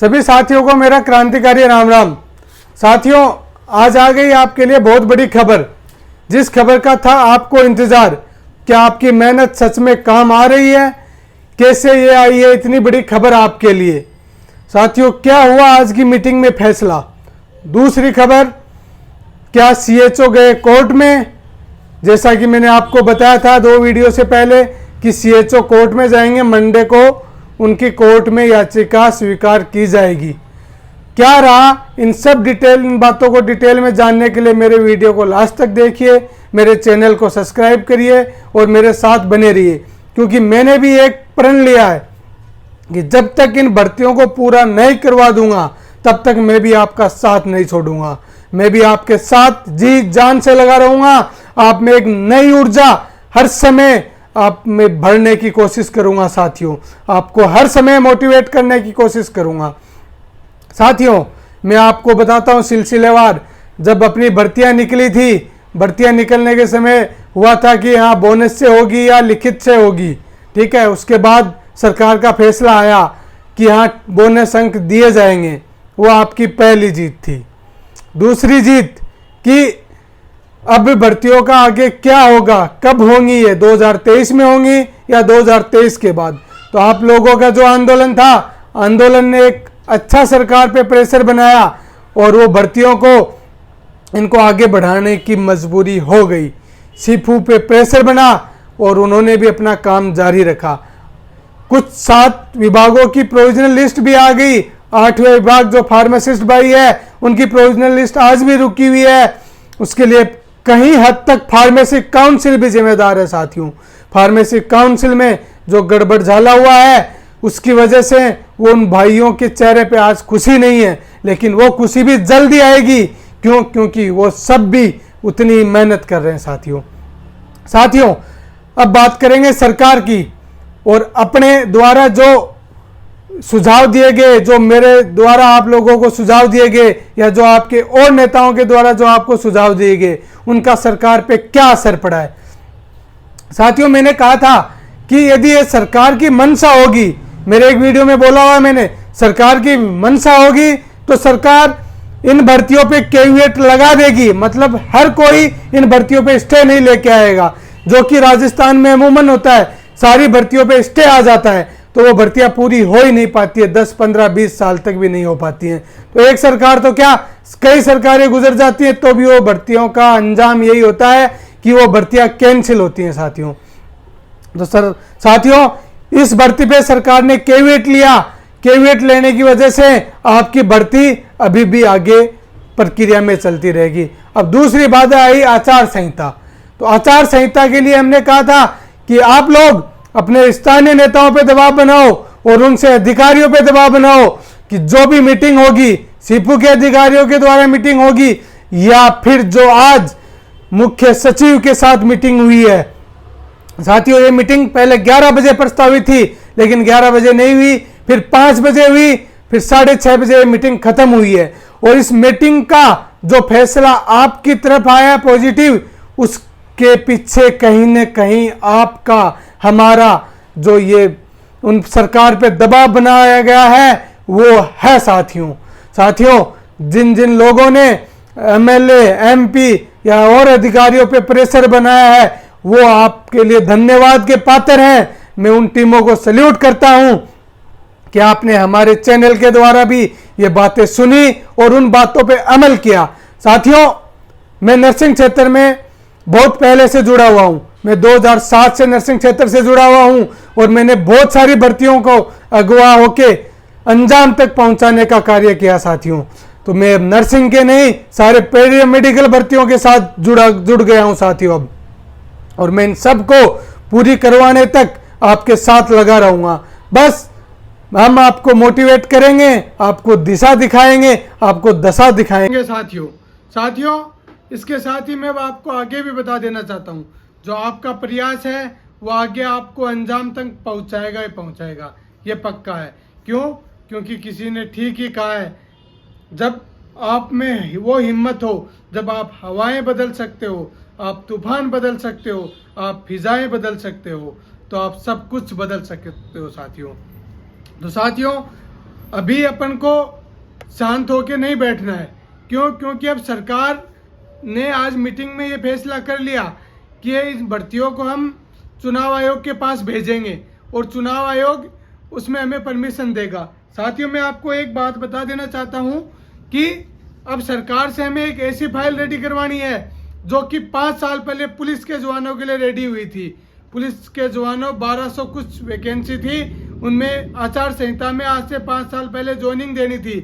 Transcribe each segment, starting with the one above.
सभी साथियों को मेरा क्रांतिकारी राम राम। साथियों, आज आ गई आपके लिए बहुत बड़ी खबर। जिस खबर का था आपको इंतजार, क्या आपकी मेहनत सच में काम आ रही है? कैसे ये आई है इतनी बड़ी खबर आपके लिए? साथियों, क्या हुआ आज की मीटिंग में फैसला? दूसरी खबर, क्या सीएचओ गए कोर्ट में? जैसा कि मैंने आपको बताया था 2 वीडियो से पहले कि सीएचओ कोर्ट में जाएंगे। मंडे को उनकी कोर्ट में याचिका स्वीकार की जाएगी। क्या रहा, इन सब डिटेल, इन बातों को डिटेल में जानने के लिए मेरे वीडियो को लास्ट तक देखिए, मेरे चैनल को सब्सक्राइब करिए और मेरे साथ बने रहिए, क्योंकि मैंने भी एक प्रण लिया है कि जब तक इन भर्तियों को पूरा नहीं करवा दूंगा तब तक मैं भी आपका साथ नहीं छोड़ूंगा। मैं भी आपके साथ जी जान से लगा रहूंगा। आप में एक नई ऊर्जा हर समय आप में भरने की कोशिश करूंगा। साथियों, आपको हर समय मोटिवेट करने की कोशिश करूंगा। साथियों, मैं आपको बताता हूं सिलसिलेवार। जब अपनी भर्तियां निकली थी, भर्तियां निकलने के समय हुआ था कि हाँ बोनस से होगी या लिखित से होगी, ठीक है। उसके बाद सरकार का फैसला आया कि हाँ बोनस अंक दिए जाएंगे। वो आपकी पहली जीत थी। दूसरी जीत कि अब भर्तियों का आगे क्या होगा, कब होंगी ये, 2023 में होंगी या 2023 के बाद? तो आप लोगों का जो आंदोलन था, आंदोलन ने एक अच्छा सरकार पे प्रेशर बनाया और वो भर्तियों को इनको आगे बढ़ाने की मजबूरी हो गई। सीफू पे प्रेशर बना और उन्होंने भी अपना काम जारी रखा। कुछ 7 विभागों की प्रोविजनल लिस्ट भी आ गई। 8वें विभाग जो फार्मासिस्ट भाई है, उनकी प्रोविजनल लिस्ट आज भी रुकी हुई है। उसके लिए कहीं हद तक फार्मेसी काउंसिल भी जिम्मेदार है। साथियों, फार्मेसी काउंसिल में जो गड़बड़ झाला हुआ है, उसकी वजह से वो उन भाइयों के चेहरे पे आज खुशी नहीं है, लेकिन वो खुशी भी जल्दी आएगी। क्यों? क्योंकि वो सब भी उतनी मेहनत कर रहे हैं। साथियों, अब बात करेंगे सरकार की और अपने द्वारा जो सुझाव दिए गए, जो मेरे द्वारा आप लोगों को सुझाव दिए गए या जो आपके और नेताओं के द्वारा जो आपको सुझाव दिए गए, उनका सरकार पे क्या असर पड़ा है। साथियों, मैंने कहा था कि यदि ये सरकार की मंशा होगी, मेरे एक वीडियो में बोला हुआ है मैंने, सरकार की मंशा होगी तो सरकार इन भर्तियों पे कैविएट लगा देगी। मतलब हर कोई इन भर्तियों पे स्टे नहीं लेके आएगा, जो कि राजस्थान में अमूमन होता है। सारी भर्तियों पे स्टे आ जाता है तो वो भर्तियां पूरी हो ही नहीं पाती है, 10, 15, 20 साल तक भी नहीं हो पाती हैं। तो एक सरकार तो क्या, कई सरकारें गुजर जाती हैं तो भी वो भर्तियों का अंजाम यही होता है कि वो भर्तियां कैंसिल होती हैं। साथियों, तो साथियों, इस भर्ती पे सरकार ने कैविएट लिया। कैविएट लेने की वजह से आपकी भर्ती अभी भी आगे प्रक्रिया में चलती रहेगी। अब दूसरी बाधा आई आचार संहिता। तो आचार संहिता के लिए हमने कहा था कि आप लोग अपने स्थानीय नेताओं पे दबाव बनाओ और उनसे अधिकारियों पे दबाव बनाओ कि जो भी मीटिंग होगी, सीपू के अधिकारियों के द्वारा मीटिंग होगी या फिर जो आज मुख्य सचिव के साथ मीटिंग हुई है। साथियों, ये मीटिंग पहले 11 बजे प्रस्तावित थी, लेकिन 11 बजे नहीं हुई, फिर 5 बजे हुई, फिर 6:30 बजे मीटिंग खत्म हुई है। और इस मीटिंग का जो फैसला आपकी तरफ आया पॉजिटिव, उसके पीछे कहीं न कहीं आपका, हमारा जो ये उन सरकार पे दबाव बनाया गया है वो है। साथियों, जिन जिन लोगों ने एमएलए, एमपी या और अधिकारियों पे प्रेशर बनाया है, वो आपके लिए धन्यवाद के पात्र हैं। मैं उन टीमों को सैल्यूट करता हूं कि आपने हमारे चैनल के द्वारा भी ये बातें सुनी और उन बातों पे अमल किया। साथियों, मैं नर्सिंग क्षेत्र में बहुत पहले से जुड़ा हुआ हूं। मैं 2007 से नर्सिंग क्षेत्र से जुड़ा हुआ हूं और मैंने बहुत सारी भर्तियों को अगवा होके अंजाम तक पहुंचाने का कार्य किया। साथियों, तो मैं नर्सिंग के नहीं, सारे पैरामेडिकल भर्तियों के साथ जुड़ गया हूं। साथियों, अब और मैं इन सबको पूरी करवाने तक आपके साथ लगा रहूंगा। बस हम आपको मोटिवेट करेंगे, आपको दिशा दिखाएंगे, आपको दशा दिखाएंगे। साथियों, इसके साथ ही मैं आपको आगे भी बता देना चाहता हूं, जो आपका प्रयास है वो आगे आपको अंजाम तक पहुंचाएगा ही पहुंचाएगा, ये पक्का है। क्यों? क्योंकि किसी ने ठीक ही कहा है, जब आप में वो हिम्मत हो, जब आप हवाएं बदल सकते हो, आप तूफान बदल सकते हो, आप फिजाएं बदल सकते हो, तो आप सब कुछ बदल सकते हो। साथियों, तो साथियों, अभी अपन को शांत होके नहीं बैठना है। क्यों? क्योंकि अब सरकार ने आज मीटिंग में ये फैसला कर लिया कि इस भर्तियों को हम चुनाव आयोग के पास भेजेंगे और चुनाव आयोग उसमें हमें परमिशन देगा। साथियों, मैं आपको एक बात बता देना चाहता हूँ कि अब सरकार से हमें एक ऐसी फाइल रेडी करवानी है जो कि 5 साल पहले पुलिस के जवानों के लिए रेडी हुई थी। पुलिस के जवानों 1200 कुछ वैकेंसी थी, उनमें आचार संहिता में आज से 5 साल पहले ज्वाइनिंग देनी थी।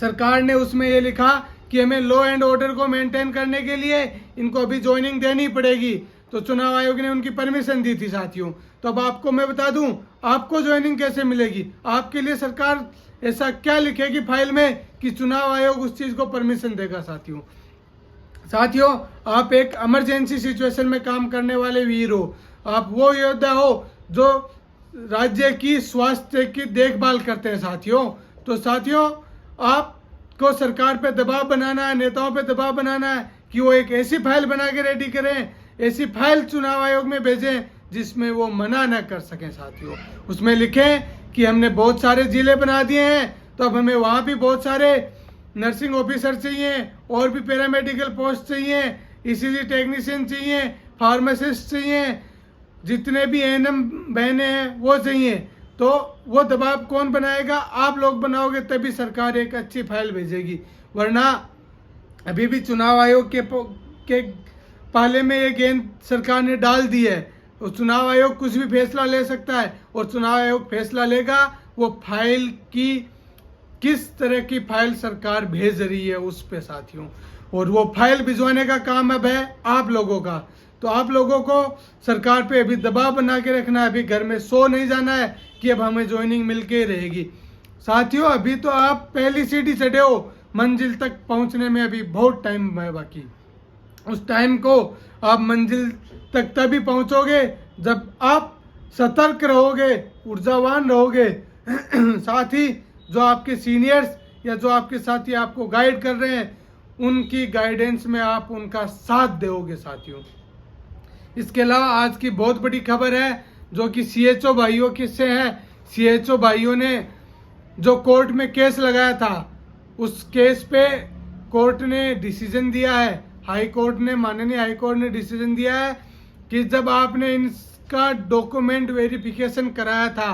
सरकार ने उसमें ये लिखा कि हमें लॉ एंड ऑर्डर को मेंटेन करने के लिए इनको अभी ज्वाइनिंग देनी पड़ेगी, तो चुनाव आयोग ने उनकी परमिशन दी थी साथियों। तो अब आपको मैं बता दूं, आपको ज्वाइनिंग कैसे मिलेगी? आपके लिए सरकार ऐसा क्या लिखेगी फाइल में कि चुनाव आयोग उस चीज को परमिशन देगा? साथियों, आप एक इमरजेंसी सिचुएशन में काम करने वाले वीर हो। आप वो योद्धा हो जो राज्य की स्वास्थ्य की देखभाल करते हैं साथियों। तो साथियों, आपको सरकार पे दबाव बनाना है, नेताओं पे दबाव बनाना है कि वो एक ऐसी फाइल बना के रेडी करें, ऐसी फाइल चुनाव आयोग में भेजें जिसमें वो मना न कर सकें साथियों। उसमें लिखें कि हमने बहुत सारे जिले बना दिए हैं, तो अब हमें वहाँ भी बहुत सारे नर्सिंग ऑफिसर चाहिए, और भी पैरामेडिकल पोस्ट चाहिए, ईसीजी टेक्नीशियन चाहिए, फार्मासिस्ट चाहिए, जितने भी एएनएम बहनें हैं वो चाहिए। तो वो दबाव कौन बनाएगा? आप लोग बनाओगे, तभी सरकार एक अच्छी फाइल भेजेगी। वरना अभी भी चुनाव आयोग के पाले में ये गेंद सरकार ने डाल दी है। और चुनाव आयोग कुछ भी फैसला ले सकता है, और चुनाव आयोग फैसला लेगा वो फाइल की किस तरह की फाइल सरकार भेज रही है उस पे साथियों। और वो फाइल भिजवाने का काम अब है आप लोगों का। तो आप लोगों को सरकार पे अभी दबाव बना के रखना है। अभी घर में सो नहीं जाना है कि अब हमें ज्वाइनिंग मिल के रहेगी। साथियों, अभी तो आप पहली सीढ़ी चढ़े हो, मंजिल तक पहुंचने में अभी बहुत टाइम है बाकी। उस टाइम को आप मंजिल तक तभी पहुंचोगे जब आप सतर्क रहोगे, ऊर्जावान रहोगे। साथ ही जो आपके सीनियर्स या जो आपके साथी आपको गाइड कर रहे हैं, उनकी गाइडेंस में आप उनका साथ दोगे साथियों। इसके अलावा आज की बहुत बड़ी खबर है जो कि सीएचओ भाइयों की से है। सीएचओ भाइयों ने जो कोर्ट में केस लगाया था, उस केस पे कोर्ट ने डिसीजन दिया है। हाई कोर्ट ने, माननीय हाई कोर्ट ने डिसीजन दिया है कि जब आपने इनका डॉक्यूमेंट वेरिफिकेशन कराया था,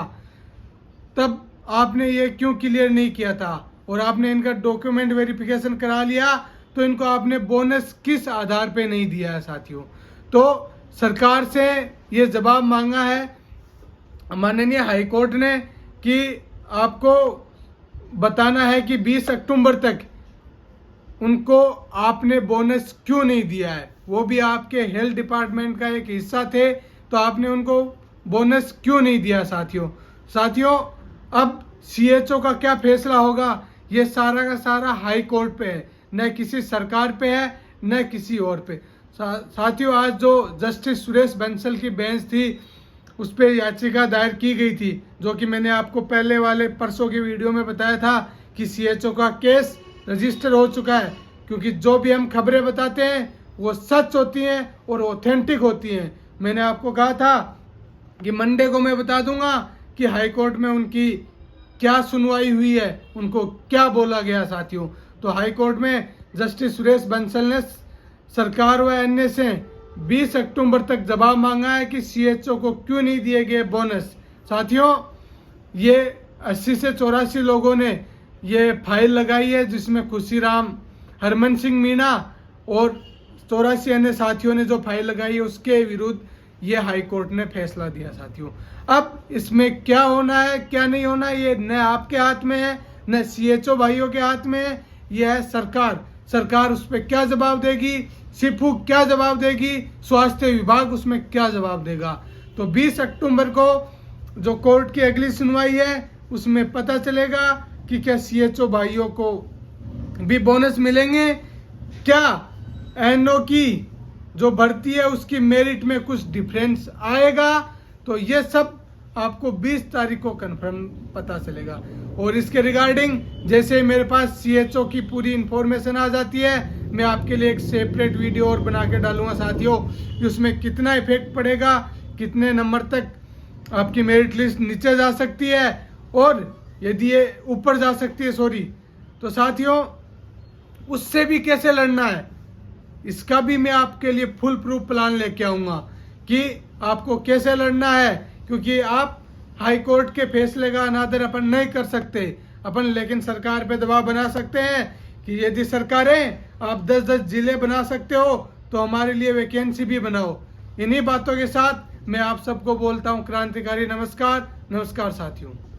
तब आपने ये क्यों क्लियर नहीं किया था, और आपने इनका डॉक्यूमेंट वेरिफिकेशन करा लिया तो इनको आपने बोनस किस आधार पे नहीं दिया है साथियों। तो सरकार से ये जवाब मांगा है माननीय हाई कोर्ट ने कि आपको बताना है कि 20 अक्टूबर तक उनको आपने बोनस क्यों नहीं दिया है। वो भी आपके हेल्थ डिपार्टमेंट का एक हिस्सा थे, तो आपने उनको बोनस क्यों नहीं दिया साथियों। अब सीएचओ का क्या फैसला होगा, ये सारा का सारा हाई कोर्ट पे है, न किसी सरकार पे है न किसी और पे। साथियों, आज जो जस्टिस सुरेश बंसल की बेंच थी, उस पर याचिका दायर की गई थी, जो कि मैंने आपको पहले वाले परसों की वीडियो में बताया था कि सीएचओ का केस रजिस्टर हो चुका है। क्योंकि जो भी हम खबरें बताते हैं वो सच होती हैं और ऑथेंटिक होती हैं। मैंने आपको कहा था कि मंडे को मैं बता दूंगा कि हाई कोर्ट में उनकी क्या सुनवाई हुई है, उनको क्या बोला गया साथियों। तो हाई कोर्ट में जस्टिस सुरेश बंसल ने सरकार व अन्य से 20 अक्टूबर तक जवाब मांगा है कि सीएचओ को क्यों नहीं दिए गए बोनस। साथियों, ये 80 से 84 लोगों ने ये फाइल लगाई है, जिसमें खुशीराम, हरमन सिंह मीणा और 84 अन्य साथियों ने जो फाइल लगाई है, उसके विरुद्ध ये हाई कोर्ट ने फैसला दिया साथियों। अब इसमें क्या होना है क्या नहीं होना, ये न आपके हाथ में है न सीएचओ भाइयों के हाथ में है, ये है सरकार उस पर क्या जवाब देगी, सिफू क्या जवाब देगी, स्वास्थ्य विभाग उसमें क्या जवाब देगा। तो 20 अक्टूबर को जो कोर्ट की अगली सुनवाई है, उसमें पता चलेगा कि क्या सीएचओ भाइयों को भी बोनस मिलेंगे, क्या एनओ की जो भर्ती है उसकी मेरिट में कुछ डिफरेंस आएगा। तो ये सब आपको 20 तारीख को कंफर्म पता चलेगा। और इसके रिगार्डिंग जैसे मेरे पास सीएचओ की पूरी इंफॉर्मेशन आ जाती है, मैं आपके लिए एक सेपरेट वीडियो और बना के डालूंगा साथियों कि उसमें कितना इफेक्ट पड़ेगा, कितने नंबर तक आपकी मेरिट लिस्ट नीचे जा सकती है, और यदि ये ऊपर जा सकती है सॉरी, तो साथियों उससे भी कैसे लड़ना है इसका भी मैं आपके लिए फुल प्रूफ प्लान लेके आऊँगा कि आपको कैसे लड़ना है। क्योंकि आप हाई कोर्ट के फैसले का अनादर अपन नहीं कर सकते अपन, लेकिन सरकार पे दबाव बना सकते हैं कि यदि सरकारें आप 10-10 जिले बना सकते हो तो हमारे लिए वैकेंसी भी बनाओ। इन्हीं बातों के साथ मैं आप सबको बोलता हूँ क्रांतिकारी नमस्कार। नमस्कार साथियों।